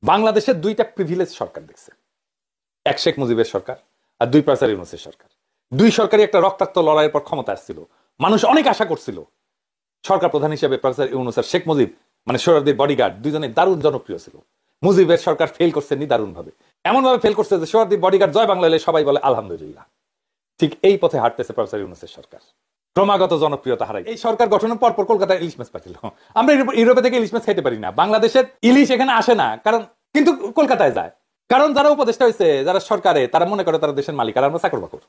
বাংলাদেশের দুইটা প্রিভিলেজ সরকার দেখছে, এক শেখ মুজিবের সরকার আর দুই প্রফেসর ইউনূসের সরকার। দুই সরকারই একটা রক্তাক্ত লড়াইয়ের পর ক্ষমতা আসছিল। মানুষ অনেক আশা করছিল সরকার প্রধান হিসেবে প্রফেসর ইউনূস আর শেখ মুজিব মানে সোহরাওয়ার্দীর বডিগার্ড দুজনে দারুণ জনপ্রিয় ছিল। মুজিবের সরকার ফেল করছে দারুণ ভাবে, এমন ভাবে ফেল করছে যে সোহরাওয়ার্দীর বডিগার্ড জয় বাংলা এলে সবাই বলে আলহামদুলিল্লাহ। ঠিক এই পথে হাঁটতেছে প্রফেসর ইউনূসের সরকার, ক্রমাগত জনপ্রিয়তা হারাই। এই সরকার গঠনের পর কলকাতায় ইলিশ মাছ পাঠিল। আমরা ইউরোপে থেকে ইলিশ মাছ খাইতে পারি না, বাংলাদেশের ইলিশ এখানে আসে না, কারণ কিন্তু কলকাতায় যায়। কারণ যারা উপদেষ্টা হয়েছে, যারা সরকারে, তারা মনে করে তারা দেশের মালিক আর আমরা চাকর বাকর।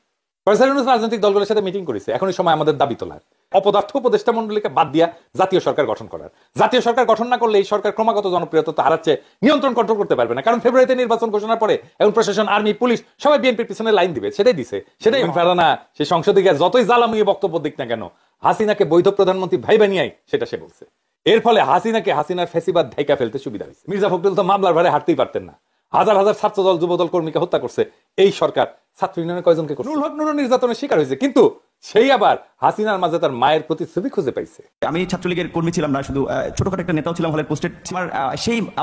প্রফেসর ইউনূস রাজনৈতিক দলগুলোর সাথে মিটিং করেছে, এখন এই সময় আমাদের দাবি তোলার, অপদার্থ উপদেষ্টা মন্ডলীকে বাদ দিয়া জাতীয় সরকার গঠন করার। জাতীয় সরকার গঠন না করলে এই সরকার ক্রমাগত জনপ্রিয়তা হারাচ্ছে, নিয়ন্ত্রণ কন্ট্রোল করতে পারবে না। কারণ ফেব্রুয়ারিতে নির্বাচন ঘোষণার পরে এখন প্রশাসন, আর্মি, পুলিশ সবাই বিএনপির পিছনে লাইন দিবে, সেটাই দিছে। সেটাই ফেরানা সেই সংসদে গিয়ে যতই জ্বালাময়ী বক্তব্য দিক না কেন, হাসিনাকে বৈধ প্রধানমন্ত্রী ভাইবা নিয়ে সেটা সে বলছে। এর ফলে হাসিনার ফ্যাসিবাদ ঢাইকা ফেলতে সুবিধা হয়েছে। মির্জা ফখরুল তো মামলার ভারে হাঁটতেই পারতেন না, হাজার হাজার ছাত্রদল যুবদল কর্মীকে হত্যা করছে এই সরকার। ছাত্র ইউনিয়নের কয়জনকে করছে? নুরুল হক নুরু নির্যাতনের শিকার হয়েছে, কিন্তু সেই আবার হাসিনার মাঝে তার মায়ের প্রতিচ্ছবি খুঁজে পাইছে। আমি ছাত্রলীগের কর্মী ছিলাম না, শুধু ছোটখাটো একটা নেতাও ছিলাম, হলে পোস্টেড।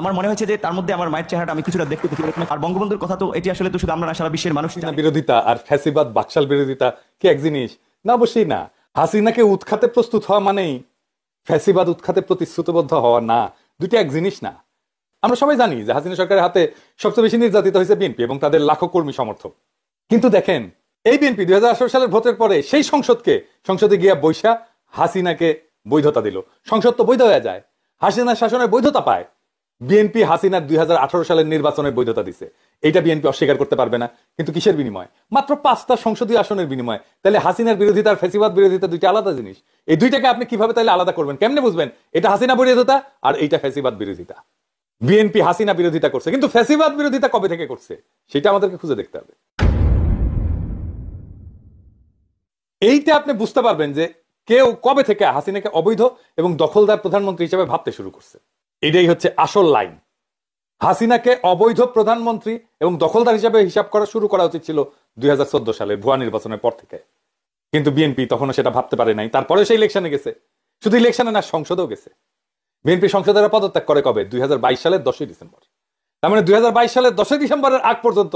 আমার মনে হয়েছে যে তার মধ্যে আমার মায়ের চেহারাটা আমি কিছুটা দেখতে পেয়েছি। আর বঙ্গবন্ধুর কথা তো এটি আসলে তো শুধু আমরা না, সারা বিশ্বের মানুষ। বিরোধিতা আর ফ্যাসিবাদ বাকশাল বিরোধিতা কি এক জিনিস? না, অবশ্যই না। হাসিনাকে উৎখাতে প্রস্তুত হওয়া মানেই ফ্যাসিবাদ উৎখাতে প্রতিশ্রুতিবদ্ধ হওয়া না, দুটি এক জিনিস না। আমরা সবাই জানি যে হাসিনা সরকারের হাতে সবচেয়ে বেশি নির্যাতিত হয়েছে বিএনপি এবং তাদের লাখো কর্মী সমর্থক। কিন্তু দেখেন, এই বিএনপি 2018 সালের ভোটের পরে সেই সংসদে গিয়া বৈশা হাসিনাকে বৈধতা দিল। সংসদ তো বৈধ হয়ে যায়, হাসিনার শাসনের বৈধতা পায়। বিএনপি হাসিনার 2018 সালের নির্বাচনের বৈধতা দিছে, এইটা বিএনপি অস্বীকার করতে পারবে না। কিন্তু কিসের বিনিময়? মাত্র 5টা সংসদীয় আসনের বিনিময়। তাহলে হাসিনার বিরোধিতা আর ফ্যাসিবাদ বিরোধিতা দুইটা আলাদা জিনিস। এই দুইটাকে আপনি কিভাবে তাহলে আলাদা করবেন? কেমনে বুঝবেন এটা হাসিনা বিরোধিতা আর এইটা ফ্যাসিবাদ বিরোধিতা? বিএনপি হাসিনা বিরোধিতা করছে, কিন্তু ফ্যাসিবাদ বিরোধিতা কবে থেকে করছে সেটা আমাদেরকে খুঁজে দেখতে হবে। এইটা আপনি বুঝতে পারবেন যে কেউ কবে থেকে হাসিনাকে অবৈধ এবং দখলদার প্রধানমন্ত্রী হিসেবে ভাবতে শুরু করছে। এটাই হচ্ছে আসল লাইন। হাসিনাকে অবৈধ প্রধানমন্ত্রী এবং দখলদার হিসেবে হিসাব করা শুরু করা উচিত ছিল 2014 সালের ভুয়া নির্বাচনের পর থেকে, কিন্তু বিএনপি তখনও সেটা ভাবতে পারে নাই। তারপরে সে ইলেকশনে গেছে, শুধু ইলেকশনে না, সংসদেও গেছে। বিএনপি সংসদের পদত্যাগ করে কবে? 2022 সালের 10ই ডিসেম্বর। তার মানে 2022 সালের 10ই ডিসেম্বরের আগ পর্যন্ত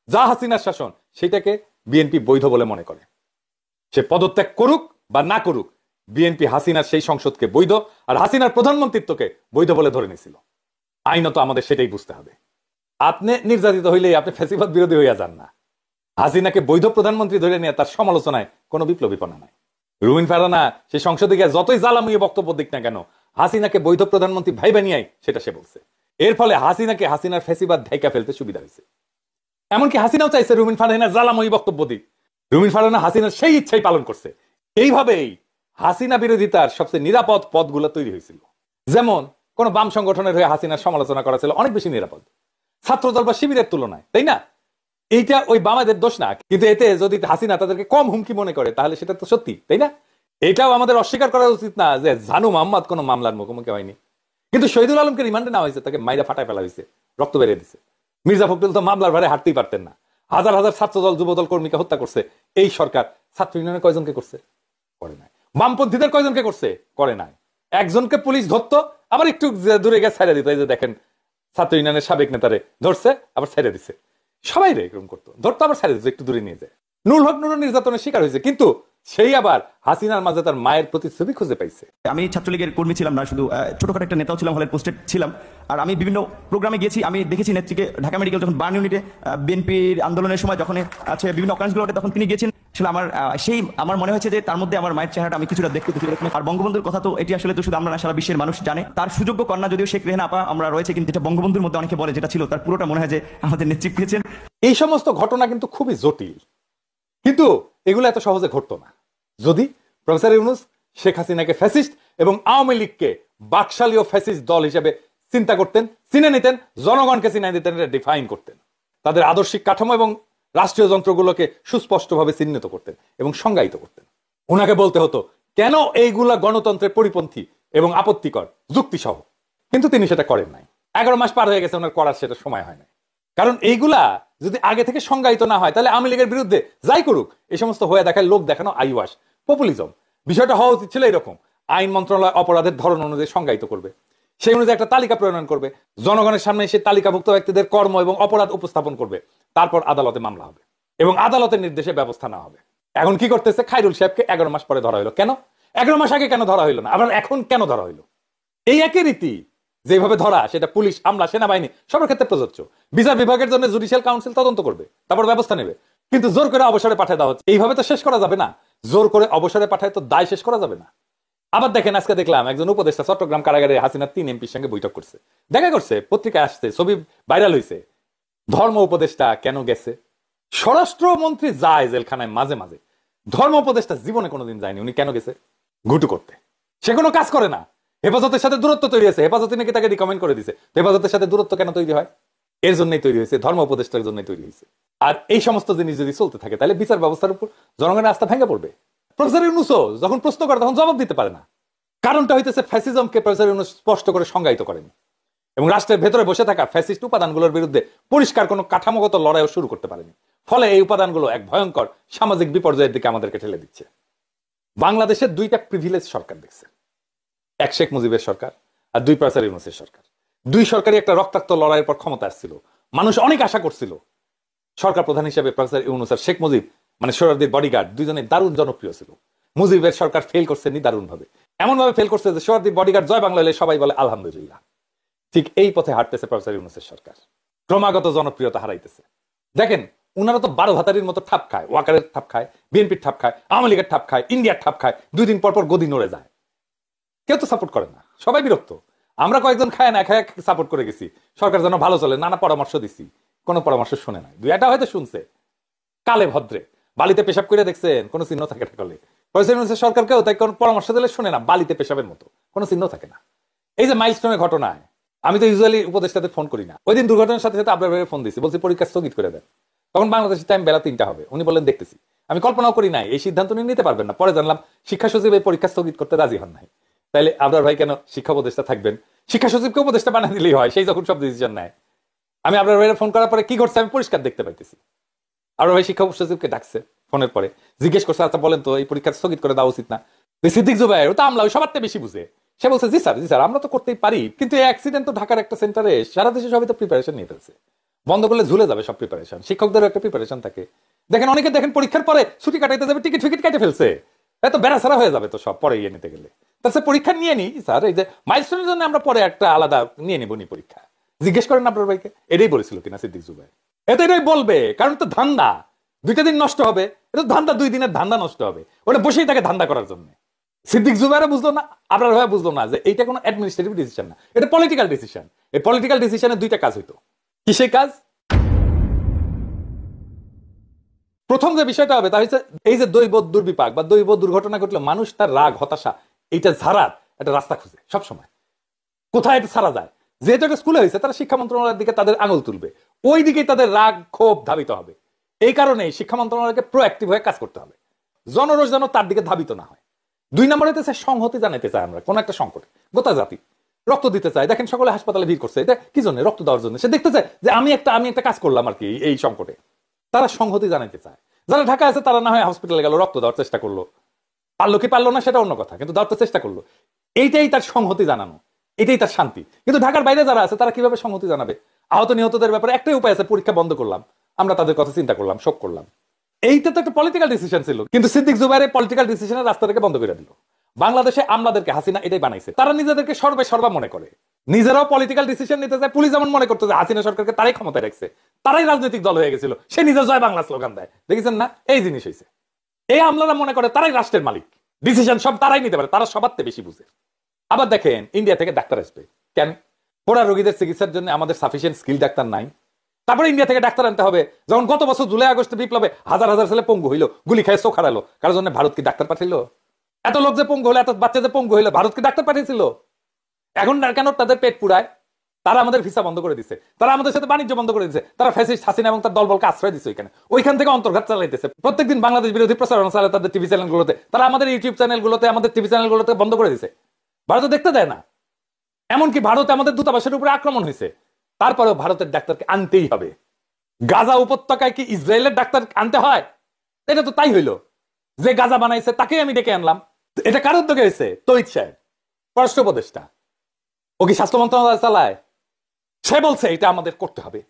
যা হাসিনার শাসন, সেটাকে বিএনপি বৈধ বলে মনে করে। সে পদত্যাগ করুক বা না করুক, বিএনপি হাসিনার সেই সংসদকে বৈধ আর হাসিনার প্রধানমন্ত্রিত্বকে বৈধ বলে ধরে নিয়েছিল। আইনত আমাদের সেটাই বুঝতে হবে। আপনি নির্যাতিত হইলেই আপনি ফ্যাসিবাদ বিরোধী হইয়া যান না। হাসিনাকে বৈধ প্রধানমন্ত্রী ধরে নিয়ে তার সমালোচনায় কোনো বিপ্লবীপনা নাই। রুমিন ফারহানা সেই সংসদে গিয়ে যতই জ্বালাময়ী বক্তব্য দিক না কেন, হাসিনাকে বৈধ প্রধানমন্ত্রী ভাইবা নিয়ে সেটা সে বলছে। এর ফলে হাসিনার ফ্যাসিবাদ ঢাইকা ফেলতে সুবিধা হয়েছে। এমনকি হাসিনাও চাইছে রুমিন ফারহানার জ্বালাময়ী বক্তব্য দিক। রুমিন ফারহানা হাসিনার সেই ইচ্ছাই পালন করছে। এইভাবেই হাসিনা বিরোধিতার সবচেয়ে নিরাপদ পথগুলো তৈরি হয়েছিল। যেমন কোন বাম সংগঠনের হয়ে হাসিনার সমালোচনা করা ছিল অনেক বেশি নিরাপদ ছাত্রদল বা শিবিরের তুলনায়, তাই না? এইটা ওই বামাদের দোষ না, কিন্তু এতে যদি হাসিনা তাদেরকে কম হুমকি মনে করে তাহলে সেটা তো সত্যি, তাই না? এটাও আমাদের অস্বীকার করা উচিত না যে জানু মোহাম্মদ কোন মামলার মুখোমুখি হয়নি, কিন্তু শহীদুল আলমকে রিমান্ডে নেওয়া হয়েছে, তাকে মাইরা ফাটায় ফেলা হয়েছে, রক্ত বেরিয়ে দিছে। মির্জা ফখরুল তো মামলার ভারে হাঁটতেই পারতেন না, হাজার হাজার ছাত্রদল যুবদল কর্মীকে হত্যা করছে এই সরকার। ছাত্র ইউনিয়নের কয়জনকে করছে? করে নাই। বামপন্থীদের কয়জনকে করছে? করে নাই। একজনকে পুলিশ ধরতো, আবার একটু দূরে গিয়ে ছাইড়া দিত। এই যে দেখেন, ছাত্র ইউনিয়নের সাবেক নেতারে ধরছে, আবার ছাইড়া দিছে। সবাই রে এরকম করতো, ধরতো আবার ছাইড়া দিত, একটু দূরে নিয়ে যায়। নুরুল হক নুরু নির্যাতনের শিকার হয়েছে, কিন্তু সেই আবার হাসিনার মাঝে তার মায়ের প্রতিচ্ছবি খুঁজে পাইছে। আমি ছাত্রলীগের কর্মী ছিলাম না, শুধু ছোটখাটো একটা নেতাও ছিলাম, হলে পোস্টেড ছিলাম। আর আমি বিভিন্ন প্রোগ্রামে গেছি, আমি দেখেছি নেত্রীকে ঢাকা মেডিকেল যখন বার্ন ইউনিটে বিএনপির আন্দোলনের সময় যখন আছে বিভিন্ন অকারেন্সগুলোতে, তখন তিনি গেছেন। আসলে আমার মনে হয়েছে যে তার মধ্যে আমার মায়ের চেহারাটা আমি কিছুটা দেখতে পেয়েছি। আর বঙ্গবন্ধুর কথা তো এটি আসলে তো শুধু আমরা না, সারা বিশ্বের মানুষ জানে। তার সুযোগ্য কন্যা যদিও শেখ রেহানা আপা আমরা রয়েছে, কিন্তু এটা বঙ্গবন্ধুর মধ্যে অনেকে বলে যেটা ছিল, তার পুরোটা মনে হয় যে আমাদের নেত্রী পেয়েছেন। এই সমস্ত ঘটনা কিন্তু খুবই জটিল, কিন্তু এগুলো এত সহজে ঘটতো না যদি প্রফেসর ইউনূস শেখ হাসিনাকে ফ্যাসিস্ট এবং আওয়ামী লীগকে বাকশালীয় ফ্যাসিস্ট দল হিসেবে চিন্তা করতেন, চিনে নিতেন, জনগণকে চিনে দিতেন, ডিফাইন করতেন, তাদের আদর্শিক কাঠামো এবং রাষ্ট্রীয় যন্ত্রগুলোকে সুস্পষ্টভাবে চিহ্নিত করতেন এবং সংজ্ঞায়িত করতেন। ওনাকে বলতে হতো কেন এইগুলা গণতন্ত্রের পরিপন্থী এবং আপত্তিকর যুক্তিসহ, কিন্তু তিনি সেটা করেন নাই। 11 মাস পার হয়ে গেছে, ওনার করার সেটা সময় হয় নাই। কারণ এইগুলা যদি আগে থেকে সংজ্ঞায়িত না হয়, তাহলে আওয়ামী লীগের বিরুদ্ধে যাই করুক এই সমস্ত হয়ে দেখায় লোক দেখানো আইওয়াস, পপুলিজম। বিষয়টা হওয়া উচিত ছিল এরকম, আইন মন্ত্রণালয় অপরাধের ধরন অনুযায়ী সংজ্ঞায়িত করবে, সেই অনুযায়ী একটা তালিকা প্রণয়ন করবে, জনগণের সামনে সেই তালিকাভুক্ত ব্যক্তিদের কর্ম এবং অপরাধ উপস্থাপন করবে, তারপর আদালতে মামলা হবে এবং আদালতের নির্দেশে ব্যবস্থা নেওয়া হবে। এখন কি করতেছে, খায়রুল সাহেবকে 11 মাস পরে ধরা হলো। কেন 11 মাস আগে কেন ধরা হইলো না, আবার এখন কেন ধরা হইলো? এই একই রীতি, যেভাবে ধরা সেটা পুলিশ, আমলা, সেনাবাহিনী সবার ক্ষেত্রে প্রযোজ্য। বিচার বিভাগের জন্য জুডিশিয়াল কাউন্সিল তদন্ত করবে, তারপর ব্যবস্থা নেবে। কিন্তু জোর করে অবসরে পাঠিয়ে দেওয়া হচ্ছে, এইভাবে তো শেষ করা যাবে না। জোর করে অবসরে পাঠায় তো দায় শেষ করা যাবে না। আবার দেখেন, আজকে দেখলাম একজন উপদেষ্টা চট্টগ্রাম কারাগারে হাসিনার 3 এমপির সঙ্গে বৈঠক করছে, দেখা করছে, পত্রিকায় আসছে, ছবি ভাইরাল হয়েছে। ধর্ম উপদেষ্টা কেন গেছে? স্বরাষ্ট্রমন্ত্রী যায় জেলখানায় মাঝে মাঝে, ধর্ম উপদেষ্টা জীবনে কোনোদিন যায়নি। উনি কেন গেছে? ঘুটু করতে। সে কোনো কাজ করে না। হেফাজতের সাথে দূরত্ব তৈরি হয়েছে, হেফাজতে নাকি তাকে রিকমেন্ড করে দিছে। হেফাজতের সাথে দূরত্ব কেন তৈরি হয়? এর জন্যই তৈরি হয়েছে, ধর্ম উপদেষ্টার জন্যই তৈরি হয়েছে। আর এই সমস্ত জিনিস যদি চলতে থাকে তাহলে বিচার ব্যবস্থার উপর জনগণের আস্থা ভেঙে পড়বে। প্রফেসর ইউনূসও যখন প্রশ্ন করে তখন জবাব দিতে পারে না। কারণটা হইতেছে ফ্যাসিজমকে প্রফেসর ইউনূস স্পষ্ট করে সংজ্ঞায়িত করেনি এবং রাষ্ট্রের ভেতরে বসে থাকা ফ্যাসিস্ট উপাদানগুলোর বিরুদ্ধে পরিষ্কার কোনো কাঠামোগত লড়াইও শুরু করতে পারেনি। ফলে এই উপাদানগুলো এক ভয়ঙ্কর সামাজিক বিপর্যয়ের দিকে আমাদেরকে ঠেলে দিচ্ছে। বাংলাদেশের 2টা প্রিভিলেজ সরকার দেখছে, এক শেখ মুজিবের সরকার আর 2 প্রফেসর ইউনূসের সরকার। 2 সরকারই একটা রক্তাক্ত লড়াইয়ের পর ক্ষমতা আসছিল। মানুষ অনেক আশা করছিল সরকার প্রধান হিসেবে প্রফেসর ইউনূস আর শেখ মুজিব, মানে সোহরাওয়ার্দীর বডিগার্ড, দুজনে দারুণ জনপ্রিয় ছিল। মুজিবের সরকার ফেল করছে দারুণ ভাবে, এমন ভাবে ফেল করছে যে সোহরাওয়ার্দীর বডিগার্ড জয় বাংলা এলে সবাই বলে আলহামদুলিল্লাহ। ঠিক এই পথে হাঁটতেছে প্রফেসর ইউনূসের সরকার, ক্রমাগত জনপ্রিয়তা হারাইতেছে। দেখেন, উনারা তো 12 ভাতারির মতো ঠাপ খায়, ওয়াকারের ঠাপ খায়, বিএনপির ঠাপ খায়, আওয়ামী লীগের ঠাপ খায়, ইন্ডিয়ার ঠাপ খায়, 2 দিন পর পর গদি নড়ে যায়। কেউ তো সাপোর্ট করে না, সবাই বিরক্ত। আমরা কয়েকজন খায় না খায় সাপোর্ট করে গেছি, সরকার যেন ভালো চলে, নানা পরামর্শ দিছি, কোনো পরামর্শ শুনে নাই। 2-1টা হয়তো শুনছে, কালে ভদ্রে। বালিতে পেশাব করে দেখছেন, কোনো চিহ্ন থাকে না। কলে প্রফেসর সরকারকেও তাই কোনো পরামর্শ দিলে শুনে না, বালিতে পেশাবের মতো, কোনো চিহ্ন থাকে না। এই যে মাইলস্টোনের ঘটনায় আমি তো ইউজুয়ালি উপদেষ্টাদের ফোন করি না, ওই দিন দুর্ঘটনার সাথে সাথে আপনার ফোন দিচ্ছি, বলছি পরীক্ষা স্থগিত করে দেন। তখন বাংলাদেশের টাইম বেলা 3টা হবে, উনি বলেন দেখতেছি। আমি কল্পনাও করি নাই এই সিদ্ধান্ত উনি নিতে পারবেন না। পরে জানলাম শিক্ষা সচিব এই পরীক্ষা স্থগিত করতে রাজি হন নাই। তাইলে আবরার ভাই কেন শিক্ষা উপদেষ্টা থাকবেন? শিক্ষা সচিবকে উপদেষ্টা বানিয়ে দিলেই হয়, সেই যখন সব ডিসিশন নেয়। আমি আবরার ভাইয়ের ফোন করার পরে কি করছে আমি পরিষ্কার দেখতে পাইতেছি। আবরার ভাই শিক্ষা সচিবকে ডাকছে ফোনের পরে, জিজ্ঞেস করছে, আচ্ছা বলেন তো এই পরীক্ষা স্থগিত করে দেওয়া উচিত না? সিদ্দিক জুবায়ের, ও তো আমলা, ওই সবার বেশি বুঝে, সে বলছে জি স্যার আমরা তো করতেই পারি, কিন্তু এই অ্যাক্সিডেন্ট তো ঢাকার একটা সেন্টারে, সারা দেশে সবাই তো প্রিপারেশন নিয়ে ফেলছে, বন্ধ করলে ঝুলে যাবে সব প্রিপারেশন। শিক্ষকদেরও একটা প্রিপারেশন থাকে। দেখেন অনেকে দেখেন পরীক্ষার পরে ছুটি কাটাইতে যাবে, টিকিট ফিকিট কেটে ফেলছে, এত বেড়াছাড়া হয়ে যাবে তো সব পরে ইয়ে নিতে গেলে। তাছাড়া পরীক্ষা নিয়ে নি স্যার, এই যে মাইলস্টোনের জন্য আমরা পরে একটা আলাদা নিয়ে নিব নি পরীক্ষা, জিজ্ঞেস করেন আপনার ভাইকে। এটাই বলেছিল কিনা সিদ্দিক জুবায়ের? এটাই বলবে, কারণ তো ধান্দা 2টা দিন নষ্ট হবে, এটা ধান্দা 2 দিনের ধান্দা নষ্ট হবে, ওটা বসেই থাকে ধান্দা করার জন্য। সিদ্দিক জুবায়ের বুঝলো না, আপনার ভাই বুঝলো না যে এইটা কোনো অ্যাডমিনিস্ট্রেটিভ ডিসিশন না, এটা পলিটিক্যাল ডিসিশন। এই পলিটিক্যাল ডিসিশনে 2টা কাজ হইতো। কি সেই কাজ? প্রথম যে বিষয়টা হবে তা হচ্ছে এই যে দৈব দুর্বিপাক বা দৈব দুর্ঘটনা ঘটলে মানুষ তার রাগ, হতাশা এইটা ঝাড়ার একটা রাস্তা খুঁজে সব সময়, কোথায় এটা ছাড়া যায়। যেহেতু এটা স্কুলে হয়েছে, তারা শিক্ষা মন্ত্রণালয়ের দিকে তাদের আঙুল তুলবে, ওই দিকেই তাদের রাগ ক্ষোভ ধাবিত হবে। এই কারণেই শিক্ষা মন্ত্রণালয়কে প্রোঅ্যাক্টিভ হয়ে কাজ করতে হবে, জনরোষ যেন তার দিকে ধাবিত না হয়। 2 নম্বর হইতেছে সংহতি জানাইতে চাই আমরা কোন একটা সংকটে, গোটা জাতি রক্ত দিতে চাই। দেখেন সকলে হাসপাতালে ভিড় করছে, এটা কি জন্য? রক্ত দেওয়ার জন্য। সে দেখতে চায় যে আমি একটা কাজ করলাম আর কি এই সংকটে। তারা সংহতি জানাইতে চায়। যারা ঢাকা আছে তারা না হয় হসপিটালে গেল, রক্ত দেওয়ার চেষ্টা করলো, পারলো কি পারলো না সেটা অন্য কথা, কিন্তু দেওয়ার চেষ্টা করলো। এইটাই তার সংহতি জানানো, এটাই তার শান্তি। কিন্তু ঢাকার বাইরে যারা আছে তারা কিভাবে সংহতি জানাবে? আহত নিহতদের ব্যাপারে একটাই উপায় আছে, পরীক্ষা বন্ধ করলাম, আমরা তাদের কথা চিন্তা করলাম, শোক করলাম। এইটা তো একটা পলিটিক্যাল ডিসিশন ছিল, কিন্তু সিদ্দিক জুবায়ের পলিটিক্যাল ডিসিশনের রাস্তাটাকে বন্ধ করে দিল। বাংলাদেশে আমলাদেরকে হাসিনা এটাই বানাইছে, তারা নিজেদেরকে সর্বা মনে করে, নিজেরাও পলিটিক্যাল ডিসিশন নিতে চায়। পুলিশ যেমন মনে করতো যে হাসিনা সরকারকে তারাই ক্ষমতায় রাখছে, তারাই রাজনৈতিক দল হয়ে গেছিল, সে নিজে জয় বাংলা স্লোগান দেয়, দেখেছেন না? এই জিনিস হয়েছে। এই আমলারা মনে করে তারাই রাষ্ট্রের মালিক, ডিসিশন সব তারাই নিতে পারে, তারা সবার থেকে বেশি বুঝে। আবার দেখেন ইন্ডিয়া থেকে ডাক্তার আসবে কেন? পোড়া রোগীদের চিকিৎসার জন্য আমাদের সাফিসিয়েন্ট স্কিল ডাক্তার নাই। তারপরে ইন্ডিয়া থেকে ডাক্তার আনতে হবে, যখন গত বছর জুলাই আগস্টে বিপ্লবে হাজার হাজার ছেলে পঙ্গু হইলো, গুলি খায় চোখ হারালো, কারোর জন্য ভারত কি ডাক্তার পাঠাইলো? এত লোক যে পঙ্গু হলো, এত বাচ্চা যে পঙ্গু হইলো, ভারত কি ডাক্তার পাঠিয়েছিল? এখন কেন তাদের পেট পুরায়? তারা আমাদের ভিসা বন্ধ করে দিচ্ছে, তারা আমাদের সাথে বাণিজ্য বন্ধ করে দিচ্ছে, তারা ফ্যাসিস্ট হাসিনা এবং তার দলবলকে আশ্রয় দিচ্ছে ওইখানে, ওইখান থেকে অন্তর্ঘাত চালাইতেছে। প্রত্যেকদিন বাংলাদেশ বিরোধী প্রচারণা চালায় তাদের টিভি চ্যানেলগুলোতে, তারা আমাদের ইউটিউব চ্যানেলগুলোতে, আমাদের টিভি চ্যানেলগুলোতে বন্ধ করে দিচ্ছে। ভারত দেখতে দেয় না। এমনকি ভারতে আমাদের দূতাবাসের উপরে আক্রমণ হয়েছে, তারপরেও ভারতের ডাক্তারকে আনতেই হবে। গাজা উপত্যকায় কি ইসরায়েলের ডাক্তার আনতে হয়? এটা তো তাই হইলো, যে গাজা বানাইছে তাকেই আমি ডেকে আনলাম। এটা কার উদ্যোগে হয়েছে? তৌহিদ সাহেব, পররাষ্ট্র উপদেষ্টা। ও কি স্বাস্থ্য মন্ত্রণালয় চালায়? সে বলছে এটা আমাদের করতে হবে,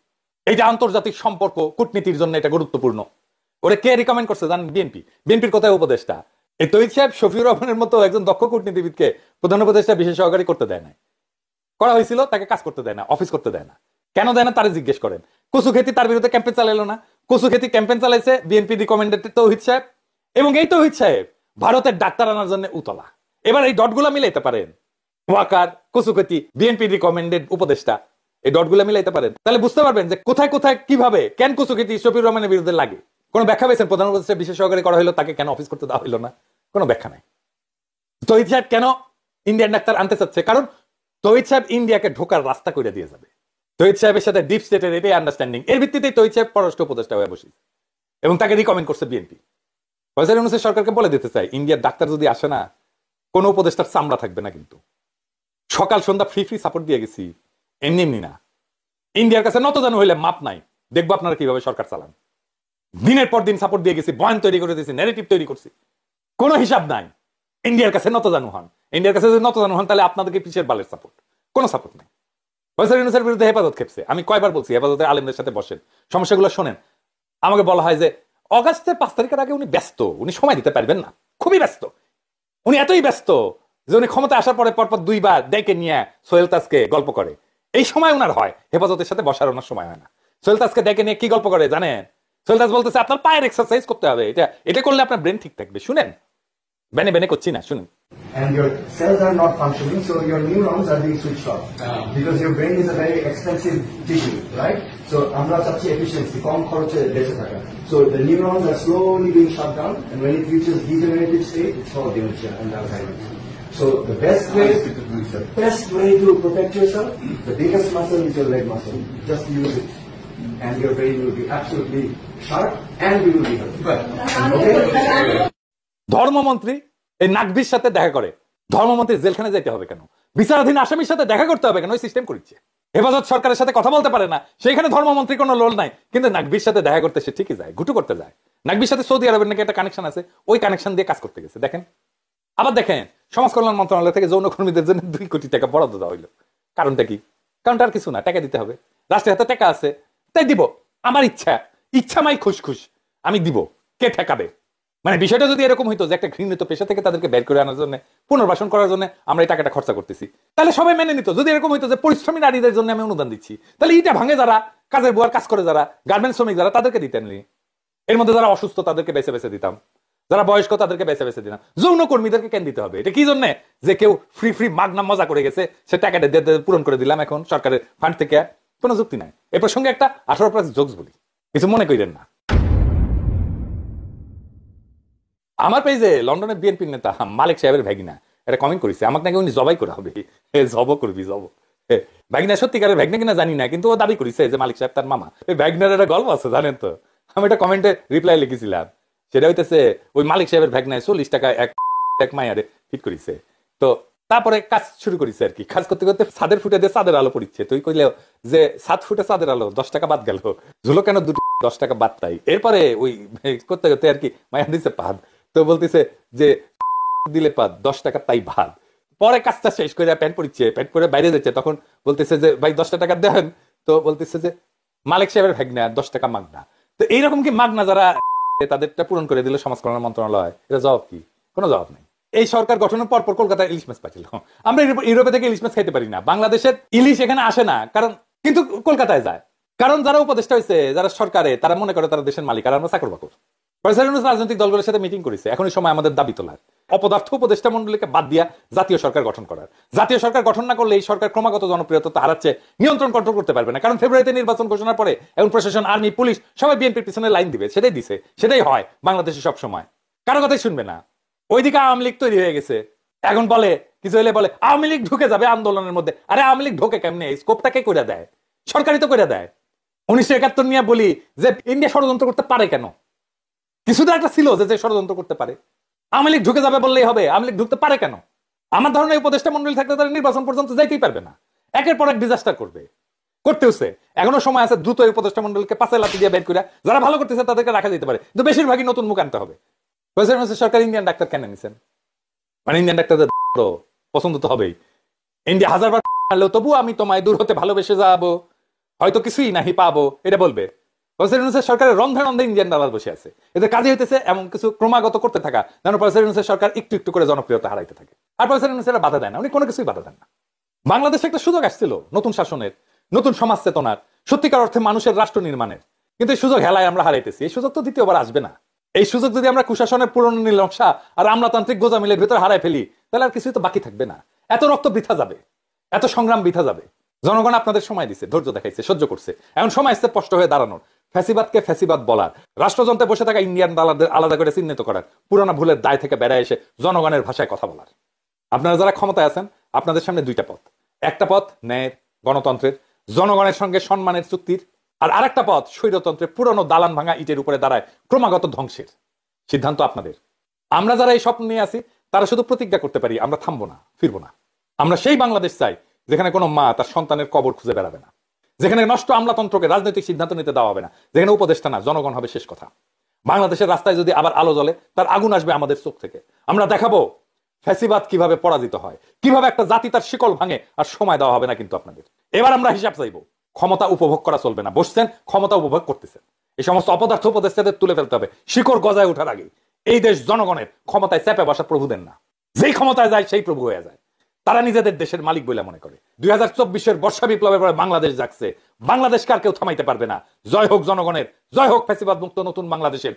এটা আন্তর্জাতিক সম্পর্ক কূটনীতির জন্য এটা গুরুত্বপূর্ণ। ওরে কে রিকমেন্ড করছে জানেন? বিএনপির কোথায় উপদেষ্টা। এই তৈয়ব সাহেব শফিউর রহমানের মতো একজন দক্ষ কূটনীতিবিদকে প্রধান উপদেষ্টা বিশেষ সহকারী করতে দেয় না, করা হয়েছিল, তাকে কাজ করতে দেয় না, অফিস করতে দেয় না। কেন দেয় না তারে জিজ্ঞেস করেন। কচুক্ষেতি তার বিরুদ্ধে ক্যাম্পেইন চালাইলো না, কচুক্ষেতি ক্যাম্পেইন চালাইছে বিএনপি রিকমেন্ডেড তৌহিদ সাহেব, এবং এই তৌহিদ সাহেব ভারতের ডাক্তার আনার জন্য উতলা। এবার এই ডটগুলা মিলাইতে পারেন, ওয়াকার, কচুক্ষেতি, বিএনপি রিকমেন্ডেড উপদেষ্টা, এই ডটগুলা মিলাইতে পারেন, তাহলে বুঝতে পারবেন যে কোথায় কোথায় কিভাবে কেন কচুক্ষেতি শফিউর রহমানের বিরুদ্ধে লাগে। কোনো ব্যাখ্যা পেয়েছেন? প্রধান উপদেষ্টা বিশেষ সহকারী করা হলো, তাকে কেন অফিস করতে দেওয়া হলো না? কোনো ব্যাখ্যা নাই। তৌহিদ সাহেব কেন ইন্ডিয়ান ডাক্তার আনতে চাচ্ছে? কারণ তৌহিদ সাহেব ইন্ডিয়াকে ঢোকার রাস্তা করে দিয়ে যাবে। তৌহিদ সাহেবের সাথে ডিপ স্টেটের এটাই আন্ডারস্ট্যান্ডিং, এর ভিত্তিতেই তৌহিদ সাহেব পররাষ্ট্র উপদেষ্টা হয়ে বসে এবং তাকে রিকমেন্ড করছে বিএনপি। ফয়সাল ইউনূসের সরকারকে বলে দিতে চাই, ইন্ডিয়ার ডাক্তার যদি আসে না, কোন উপদেষ্টার চামড়া থাকবে না। কিন্তু সকাল সন্ধ্যা ফ্রি সাপোর্ট দিয়ে গেছি, এমনি এমনি না। ইন্ডিয়ার কাছে নত জানু হইলে মাপ নাই, দেখবো আপনারা কিভাবে সরকার চালান। দিনের পর দিন সাপোর্ট দিয়ে গেছি, বয়ান তৈরি করে দিয়েছি, ন্যারেটিভ তৈরি করছি, কোনো হিসাব নাই। ইন্ডিয়ার কাছে নত জানু হন, ইন্ডিয়ার কাছে যদি নত জানু হন, তাহলে আপনাদেরকে পিছের বালের সাপোর্ট, কোনো সাপোর্ট নেই। ফয়সাল ইউনূসের বিরুদ্ধে হেফাজত খেপছে, আমি কয়বার বলছি হেফাজতের আলেমদের সাথে বসেন, সমস্যাগুলো শোনেন। আমাকে বলা হয় যে অগাস্টের 5 তারিখের আগে উনি ব্যস্ত, উনি সময় দিতে পারবেন না, খুবই ব্যস্ত। উনি এতই ব্যস্ত যে উনি ক্ষমতা আসার পরে পরপর 2 বার ডেকে নিয়ে সোহেল তাজকে গল্প করে। এই সময় উনার হয়, হেফাজতের সাথে বসার ওনার সময় হয় না। সোহেল তাজকে ডেকে নিয়ে কি গল্প করে জানেন? সোহেল তাজ বলতেছে আপনার পায়ের এক্সারসাইজ করতে হবে, এটা করলে আপনার ব্রেন ঠিক থাকবে। শুনেন, বেনে বেনে করছি না, শুনুন। And your cells are not functioning, so your neurons are being switched off. Because your brain is a very expensive tissue, right? So আমরা চাচ্ছি efficiency, কম খরচে বেঁচে থাকা. So the neurons are slowly being shut down, and when it reaches degenerative state, it's called dementia and Alzheimer's. So the best way to protect yourself, the biggest muscle is your leg muscle. Just use it, and your brain will be absolutely sharp, and you will be healthy. Okay? ধর্মমন্ত্রী এই নাকভির সাথে দেখা করে, ধর্মমন্ত্রী জেলখানে যেতে হবে কেন? বিচারাধীন আসামির সাথে দেখা করতে হবে কেন? ওই সিস্টেম করেছে। হেফাজত সরকারের সাথে কথা বলতে পারে না, সেইখানে ধর্মমন্ত্রী কোনো লোল নাই, কিন্তু নাকভির সাথে দেখা করতে সে ঠিকই যায়, ঘুটু করতে যায়। নাকভির সাথে সৌদি আরবের নাকি একটা কানেকশন আছে, ওই কানেকশন দিয়ে কাজ করতে গেছে। দেখেন, আবার দেখেন, সমাজ কল্যাণ মন্ত্রণালয় থেকে যৌনকর্মীদের জন্য 2 কোটি টাকা বরাদ্দ দেওয়া হইলো। কারণটা কি? কারণটা আর কিছু না, টাকা দিতে হবে। রাষ্ট্রের হাতে টাকা আছে, তাই দিব। আমার ইচ্ছা মাই খুশ আমি দিব, কে ঠেকাবে? মানে বিষয়টা যদি এরকম হইতো যে একটা ঘৃণিত পেশা থেকে তাদেরকে বের করে আনার জন্য, পুনর্বাসন করার জন্য আমরা এই টাকাটা খরচা করতেছি, তাহলে সবাই মেনে নিত। যদি এরকম হইতো যে পরিশ্রমী নারীদের জন্য আমি অনুদান দিচ্ছি, তাহলে ইটা ভাঙে যারা, কাজের বুয়ার কাজ করে যারা, গার্মেন্টস শ্রমিক যারা, তাদেরকে দিতেন। এর মধ্যে যারা অসুস্থ তাদেরকে বেছে বেছে দিতাম, যারা বয়স্ক তাদেরকে বেছে বেছে দিতাম। যৌন কর্মীদেরকে কেন দিতে হবে? এটা কি জন্য যে কেউ ফ্রি মাগনা মজা করে গেছে, সে টাকাটা পূরণ করে দিলাম এখন সরকারের ফান্ড থেকে? কোনো যুক্তি নাই। এ প্রসঙ্গে একটা 18+ জোকস বলি, কিছু মনে করেন না। আমার পেজে লন্ডনের বিএনপি নেতা মালিক সাহেবের ভাগিনা এটা কমেন্ট করেছে, আমাকে নাকি উনি জবাই করা হবে। জব করবি, জব। ভাগিনা সত্যিকারের ভাগনা কিনা জানি না, কিন্তু ও দাবি করেছে যে মালিক সাহেব তার মামা। এই ভাগনার একটা গল্প আছে জানেন তো? আমি একটা কমেন্টে রিপ্লাই লিখেছিলাম, সেটা হইতেছে ওই মালিক সাহেবের ভাগনায় 40 টাকা এক মায়ারে ফিট করেছে। তো তারপরে কাজ শুরু করেছে আর কি, কাজ করতে করতে ছাদের ফুটে দিয়ে চাঁদের আলো পড়িচ্ছে। তুই কইলে যে 7 ফুটে চাঁদের আলো, 10 টাকা বাদ গেল, ঝুলো কেন 10 টাকা বাদ তাই। এরপরে ওই করতে করতে আর কি মায়া দিচ্ছে পাদ, তো বলতেছে যে দিলে পাদ 10 টাকা তাই ভাত। পরে কাজটা শেষ করে প্যান্ট পরিচ্ছে, প্যান্ট পরে বাইরে যাচ্ছে, তখন বলতেছে যে ভাই 10 টাকা দেন, তো বলতেছে যে মালিক সাহেবের ভাগনা 10 টাকা মাগনা। তো এইরকম কি মাগনা যারা তাদেরটা পূরণ করে দিল সমাজ কল্যাণ মন্ত্রণালয়, এটা জবাব কি? কোনো জবাব নেই। এই সরকার গঠনের পর কলকাতায় ইলিশ মাছ পাচ্ছিল, আমরা ইউরোপে থেকে ইলিশ মাছ খাইতে পারি না, বাংলাদেশের ইলিশ এখানে আসে না, কারণ কিন্তু কলকাতায় যায়। কারণ যারা উপদেষ্টা হয়েছে, যারা সরকারে, তারা মনে করে তারা দেশের মালিক, আর আমরা চাকর বাকর। রাজনৈতিক দলগুলোর সাথে মিটিং করেছে, এখন এই সময় আমাদের দাবি তোলার, অপদার্থ উপদেষ্টা মন্ডলীকে বাদ দিয়া জাতীয় সরকার গঠন করার। জাতীয় সরকার গঠন না করলে এই সরকার ক্রমাগত জনপ্রিয়তা হারাচ্ছে, নিয়ন্ত্রণ কন্ট্রোল করতে পারবে না। কারণ ফেব্রুয়ারিতে নির্বাচন ঘোষণার পরে এখন প্রশাসন, আর্মি, পুলিশ সবাই বিএনপির পিছনে লাইন দিবে, সেটাই দিছে, সেটাই হয় বাংলাদেশে সব সময়। কারো কথাই শুনবে না। ওইদিকে আওয়ামী লীগ তৈরি হয়ে গেছে, এখন বলে কিছু হলে বলে আওয়ামী লীগ ঢুকে যাবে আন্দোলনের মধ্যে। আরে আওয়ামী লীগ ঢোকে কেমনে? স্কোপটাকে করে দেয়, সরকারই তো করে দেয়। 1971 নিয়ে বলি যে ইন্ডিয়া ষড়যন্ত্র করতে পারে কেন? কিছুটা একটা ছিল যে ষড়যন্ত্র করতে পারে। আওয়ামী লীগ ঢুকে যাবে বললেই হবে, আওয়ামী লীগ ঢুকতে পারে কেন? আমার ধারণা এই উপদেষ্টা মন্ডলী থাকতে তারা নির্বাচন পর্যন্ত যাইতেই পারবে না, একের পর এক ডিজাস্টার করবে। করতেছে, এখনো সময় আছে, দ্রুত এই উপদেষ্টা মন্ডলীকে পাশে লাঠি দিয়ে বের করে যারা ভালো করতেছে তাদেরকে রাখা যেতে পারে, কিন্তু বেশিরভাগই নতুন মুখ আনতে হবে। সরকার ইন্ডিয়ান ডাক্তার কেন নিছেন? মানে ইন্ডিয়ান ডাক্তারদের পছন্দ তো হবেই। ইন্ডিয়া 1000 বার হ্যালো তবু আমি তোমায় দূর হতে ভালোবেসে যাবো, হয়তো কিছুই নাহি পাবো, এটা বলবে। প্রফেসর ইউনূসের সরকারের রন্ধে রন্ধে ইন্ডিয়ান দালাল বসে আছে, এদের কাজে হইতেছে এমন কিছু ক্রমাগত করতে থাকা যেন প্রফেসর ইউনূসের সরকার একটু একটু করে জনপ্রিয়তা হারাইতে থাকে। আর প্রফেসর ইউনূস বাধা দেয় না, উনি কোনো কিছুই বাধা দেন না। বাংলাদেশে একটা সুযোগ আসছিল নতুন শাসনের, নতুন সমাজ চেতনার, সত্যিকার অর্থে মানুষের রাষ্ট্র নির্মাণের, কিন্তু এই সুযোগ হেলায় আমরা হারাইতেছি। এই সুযোগ তো দ্বিতীয়বার আসবে না। এই সুযোগ যদি আমরা কুশাসনের পুরনো নীল নকশা আর আমলাতান্ত্রিক গোজামিলের ভিতর হারাই ফেলি, তাহলে আর কিছুই তো বাকি থাকবে না। এত রক্ত বৃথা যাবে, এত সংগ্রাম বৃথা যাবে। জনগণ আপনাদের সময় দিচ্ছে, ধৈর্য দেখাইছে, সহ্য করছে। এখন সময় আসছে স্পষ্ট হয়ে দাঁড়ানোর, ফ্যাসিবাদকে ফ্যাসিবাদ বলার, রাষ্ট্রযন্ত্রে বসে থাকা ইন্ডিয়ান দালালদের আলাদা করে চিহ্নিত করার, পুরোনো ভুলের দায় থেকে বেড়ায় এসে জনগণের ভাষায় কথা বলার। আপনারা যারা ক্ষমতায় আছেন, আপনাদের সামনে দুইটা পথ। একটা পথ ন্যায়ের, গণতন্ত্রের, জনগণের সঙ্গে সম্মানের চুক্তির, আর আরেকটা পথ স্বৈরতন্ত্রের, পুরনো দালান ভাঙা ইটের উপরে দাঁড়ায় ক্রমাগত ধ্বংসের। সিদ্ধান্ত আপনাদের। আমরা যারা এই স্বপ্ন নিয়ে আছি তারা শুধু প্রতিজ্ঞা করতে পারি, আমরা থামবো না, ফিরবো না। আমরা সেই বাংলাদেশ চাই যেখানে কোনো মা তার সন্তানের কবর খুঁজে বেড়াবে না, যেখানে নষ্ট আমলাতন্ত্রকে রাজনৈতিক সিদ্ধান্ত নিতে দেওয়া হবে না, যেখানে উপদেষ্টা না জনগণ হবে শেষ কথা। বাংলাদেশের রাস্তায় যদি আবার আলো জ্বলে, তার আগুন আসবে আমাদের চোখ থেকে। আমরা দেখাবো ফ্যাসিবাদ কিভাবে পরাজিত হয়, কিভাবে একটা জাতি তার শিকল ভাঙে, আর সময় দেওয়া হবে না কিন্তু আপনাদের। এবার আমরা হিসাব চাইবো। ক্ষমতা উপভোগ করা চলবে না, বসছেন ক্ষমতা উপভোগ করতেছেন। এই সমস্ত অপদার্থ উপদেষ্টাদের তুলে ফেলতে হবে শিকড় গজায় ওঠার আগে। এই দেশ জনগণের, ক্ষমতায় চেপে বসা প্রভুদের না। যেই ক্ষমতায় যায় সেই প্রভু হয়ে যায়। তারা নিজেদের দেশের মালিক বলে মনে করে। 2024-এর বর্ষা বিপ্লবের পরে বাংলাদেশ জাগছে, বাংলাদেশকে আর কেউ থামাইতে পারবে না। জয় হোক জনগণের, জয় হোক ফ্যাসিবাদ মুক্ত নতুন বাংলাদেশের।